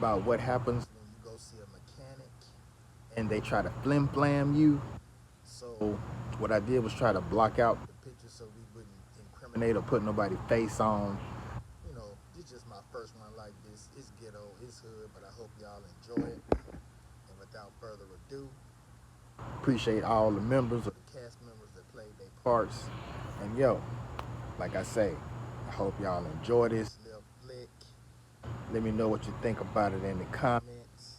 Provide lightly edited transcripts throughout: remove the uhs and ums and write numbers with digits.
about what happens when you go see a mechanic and they try to flim flam you. So what I did was try to block out the pictures so we wouldn't incriminate or put nobody's face on. You know, this is just my first one like this. It's ghetto, it's hood, but I hope y'all enjoy it. And without further ado, appreciate all the members of the cast members that played their parts. And yo, like I say, I hope y'all enjoy this little flick. Let me know what you think about it in the comments.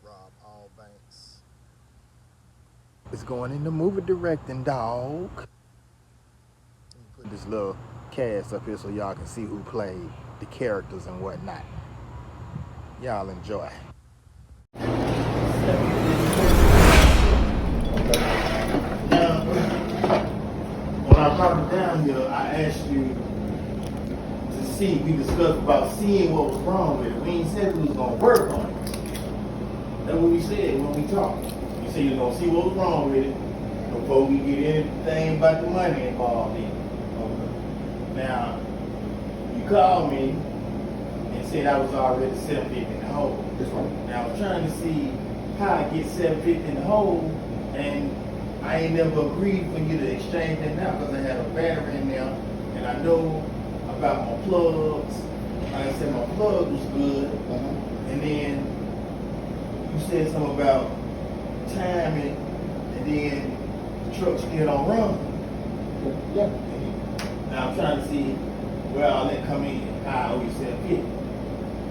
RobAllbanks is going into movie directing, dog. Let me put this little cast up here so y'all can see who played the characters and whatnot. Y'all enjoy. Now, when I brought it down here, I asked you to see, we discussed about seeing what was wrong with it. We ain't said we was going to work on it. That's what we said when we talked. We said you was going to see what was wrong with it before we get anything about the money involved in it. Okay. Now, you called me and said I was already 750 in the hole. That's right. Now, I'm trying to see how I get 750 in the hole, and I ain't never agreed for you to exchange that now because I had a battery in there, and I know about my plugs. Like I said, my plug was good, and then you said something about timing, and then the truck still don't run. Yeah. Now I'm trying to see where all that come in. How I owe you 750.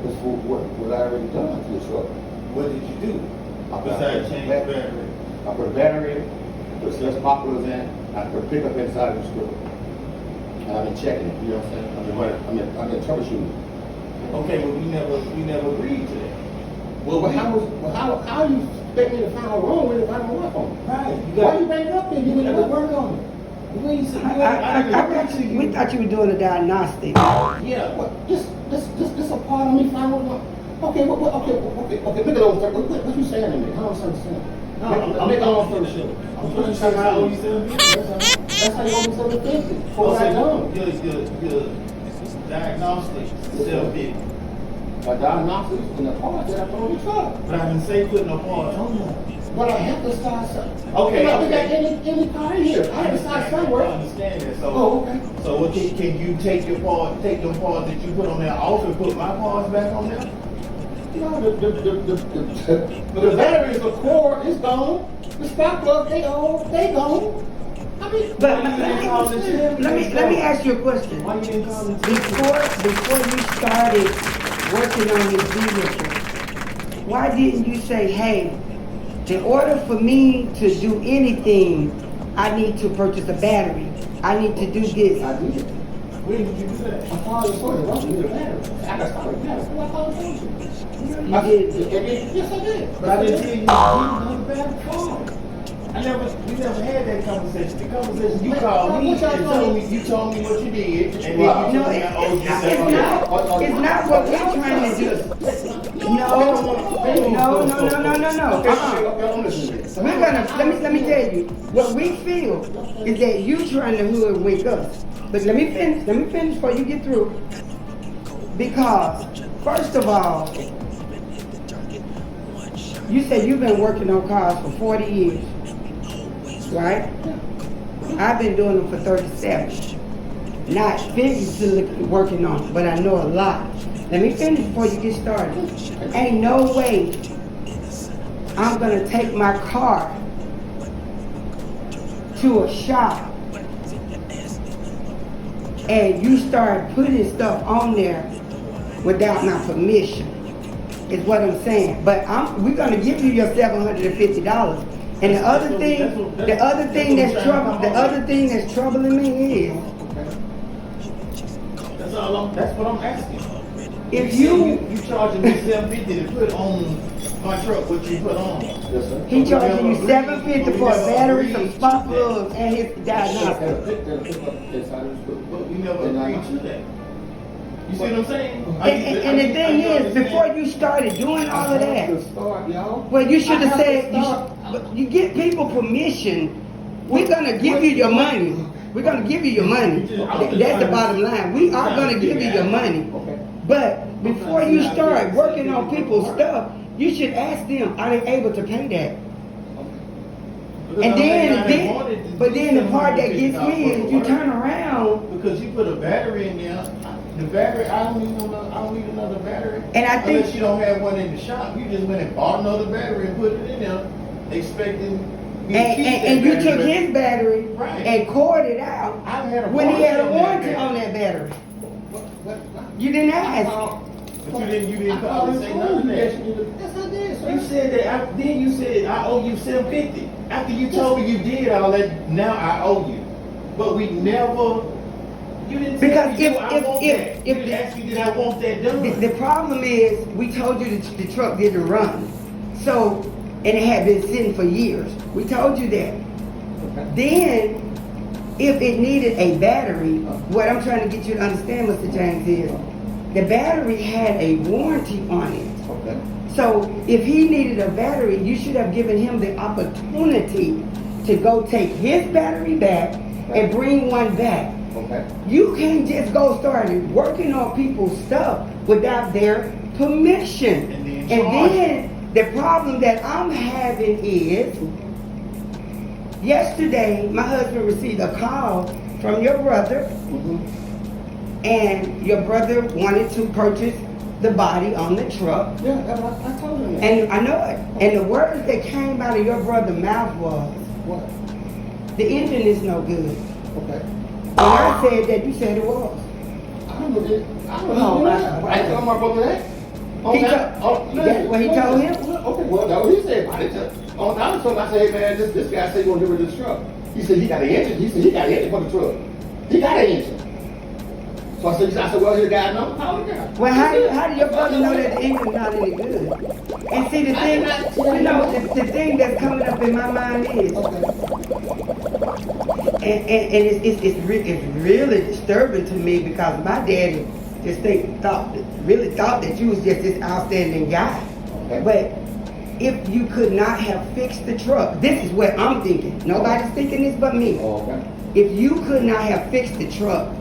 That's what I already done to the truck. What did you do? I Besides change the battery. I put a battery in, put some populars in, I put a pickup inside the screw. And I've been checking it, you know what I'm saying? I've been troubleshooting. Okay, but we never agreed to that. How you expect me to find out wrong with it if I don't work on it? Right. Why you bring it up then? You got got to work on it. We thought you were doing a diagnostic. Yeah. What? This a part of me finding out. Okay, look at those. What you saying to me? I don't understand. No, I'm making on for the show. I'm trying to say how I owe you 750. That's how you owe me 750. Oh, What I done? your diagnostics, 750. My diagnostics in the part that I put on the truck. But I didn't say put no parts on there. But I have to start something. Okay, You know, we okay. got any car in here. I have to start I somewhere. understand that. So, Oh, okay. So what can you take your parts that you put on there off and put my parts back on there? No, the battery is the core, it's gone. The spark plug, they gone. I mean, But Why you didn't call it let me ask you a question. Why you didn't call it Before you started working on this vehicle, why didn't you say, hey, in order for me to do anything, I need to purchase a battery. I need to do this. I did. When did you do that? I called you for it. I need a battery. I got started battery. I called you. You did. Yes, I did. But I didn't tell you another bad phone. We never had that conversation. The conversation you called me and told me what you did, and then you told No, me I owed you $700. it's not what we're trying to do. No. We're gonna let me tell you what we feel is that you trying to hoodwink us. But let me finish before you get through. Because first of all, you said you've been working on cars for 40 years, right? I've been doing them for 37. Not physically working on it, but I know a lot. Let me finish before you get started. Ain't no way I'm gonna take my car to a shop and you start putting stuff on there without my permission, is what I'm saying. But we're gonna give you your $750. And the other thing that's troubling me is, That's what I'm asking. if you charging me $750 to put on my truck, what you put on? Yes, sir. he charging you $750 for a battery, some spark plugs, and his diagnostic. But we never agreed to that. You see what I'm saying? And the thing is, before you started doing all of that, well, you should have said, you get people permission. We're gonna give you your money. We're gonna give you your money. That's the bottom line. We are gonna give you your money. But before you start working on people's stuff, you should ask them, are they able to pay that? And then the part that gets me is you turn around. Because you put a battery in there. The battery, I don't need another battery. And I think unless you don't have one in the shop, you just went and bought another battery and put it in there, expecting. And you took his battery Right. and cored it out I've had a when he had a warranty battery. on that battery. You didn't ask. But you didn't call and say none of that. Yes, I did, sir. You said that. Then you said I owe you $750. After you told me you did all that, now I owe you. But we never. You didn't Because tell me, I want that. You didn't ask me, did I want that done? The problem is, we told you that the truck didn't run. So, and it had been sitting for years. We told you that. Then, if it needed a battery, what I'm trying to get you to understand, Mr. James, is the battery had a warranty on it. Okay. So, if he needed a battery, you should have given him the opportunity to go take his battery back and bring one back. Okay. You can't just go start working on people's stuff without their permission. And then the problem that I'm having is, yesterday my husband received a call from your brother, and your brother wanted to purchase the body on the truck. Yeah, that's what I told him that. And I know it. And the words that came out of your brother's mouth was, What? the engine is no good. Okay. And I said that, you said it was. I don't know that. I don't No, know that. I told my brother that. That's what he told him? Okay, well, that's what he said about it. On the other time, I said, hey, man, this guy said he want to get rid of this truck. He said he got an engine. He said he got an engine for the truck. He got an engine. So I said, well, here, guy, no. Call the guy. Well, how do your brother know that the engine's not any good? And see, the thing, the thing that's coming up in my mind is, and it's really disturbing to me, because my daddy just really thought that you was just this outstanding guy. Okay. But if you could not have fixed the truck, this is what I'm thinking. Nobody's thinking this but me. Okay. If you could not have fixed the truck,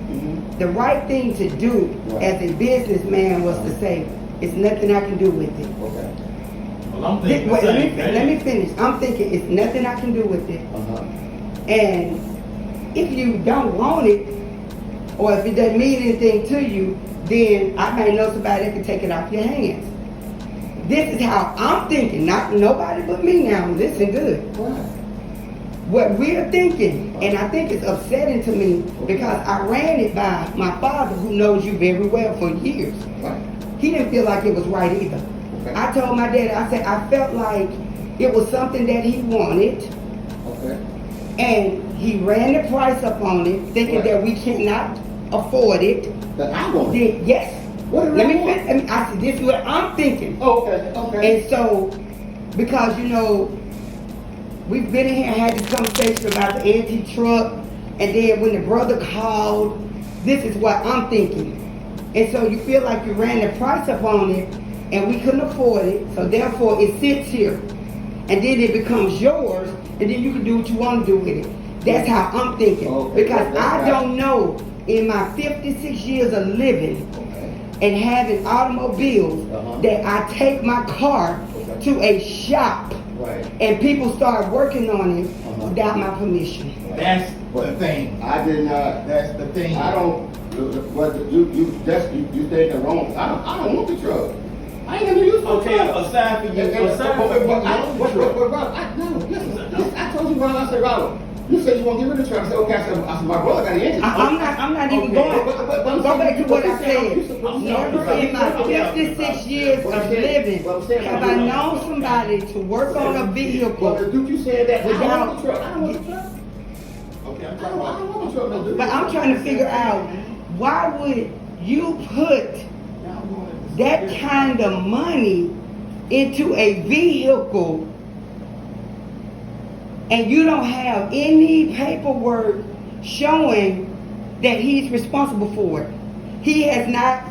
the right thing to do as a businessman was to say, it's nothing I can do with it. Okay. Well, I'm thinking Wait, the same thing. let me finish. I'm thinking it's nothing I can do with it. And if you don't want it, or if it doesn't mean anything to you, then I may know somebody that can take it off your hands. This is how I'm thinking, not nobody but me now. Listen good. What we're thinking, and I think it's upsetting to me, because I ran it by my father, who knows you very well for years. He didn't feel like it was right either. Okay. I told my dad, I said, I felt like it was something that he wanted, Okay. and he ran the price up on it, thinking that we cannot afford it. That I want it. Then, yes. What Let me did I want? finish. I said, this is what I'm thinking. Oh, okay. Okay. And so, because we've been in here and had this conversation about the antique truck, and then when the brother called, this is what I'm thinking. And so you feel like you ran the price up on it, and we couldn't afford it, so therefore it sits here. And then it becomes yours, and then you can do what you want to do with it. That's how I'm thinking. Okay, Because I don't know, in my 56 years of living and having automobiles, that I take my car to a shop, and people start working on it without my permission. That's the thing. I did not. That's the thing. I don't. What you thinking wrong? I don't want the truck. I ain't gonna use the truck. Okay, aside from you, aside from you, I told you, Ron. I said, Ronald, you said you want to get rid of the truck. I said, okay. I said, my brother got an engine. I'm not even going. Go back to what I said. Never in my 56 years of living have I known somebody to work on a vehicle Well, the dude, you said that. I don't without. want the truck. I don't want the truck. Okay, I don't want the truck, no dude. But I'm trying to figure out, why would you put that kind of money into a vehicle and you don't have any paperwork showing that he's responsible for it? He has not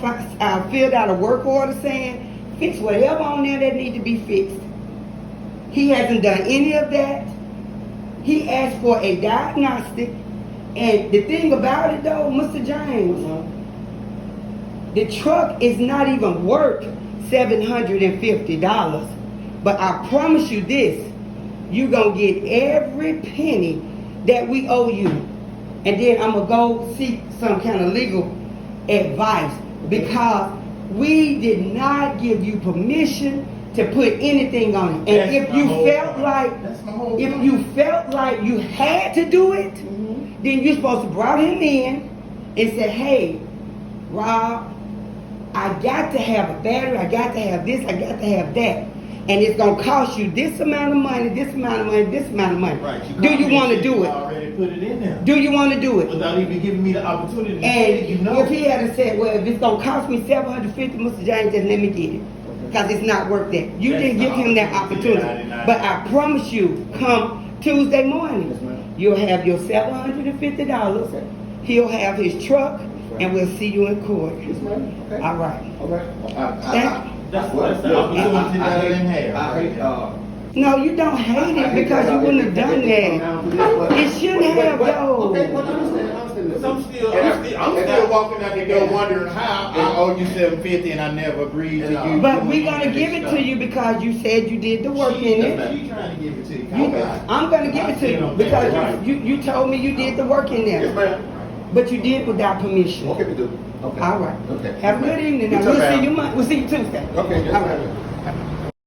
filled out a work order saying, fix whatever on there that needs to be fixed. He hasn't done any of that. He asked for a diagnostic. And the thing about it though, Mr. James, The truck is not even worth $750. But I promise you this, you gonna get every penny that we owe you. And then I'm gonna go seek some kind of legal advice because we did not give you permission to put anything on it. And if you felt like you had to do it, then you're supposed to brought him in and say, hey, Rob, I got to have a battery, I got to have this, I got to have that. And it's gonna cost you this amount of money, this amount of money, this amount of money. Right. Do you want to do it? Already put it in there. Do you want to do it? Without even giving me the opportunity to And say it, you know. if he had said, well, if it's gonna cost me $750, Mr. James, just let me get it. Because it's not worth that. You That's didn't give the him that opportunity. opportunity. I did not. But I promise you, come Tuesday morning, Yes, ma'am. you'll have your $750. He'll have his truck, and we'll see you in court. Yes, ma'am. Okay. All right. Okay. That's the opportunity that I didn't have. I hate, No, you don't hate it because you wouldn't have done that. It shouldn't have, though. Okay, well, I understand this. I'm still walking out the door wondering how I owe you $750 and I never agreed to you. But we're gonna give it to you because you said you did the work in it. She trying to give it to you. I'm gonna give it to you because you told me you did the work in Yes, there. ma'am. But you did without permission. Okay, we do. Okay. All right. Okay. Have a good evening. Now, It's we'll okay. see you Tuesday. Okay, yes, All ma'am. right.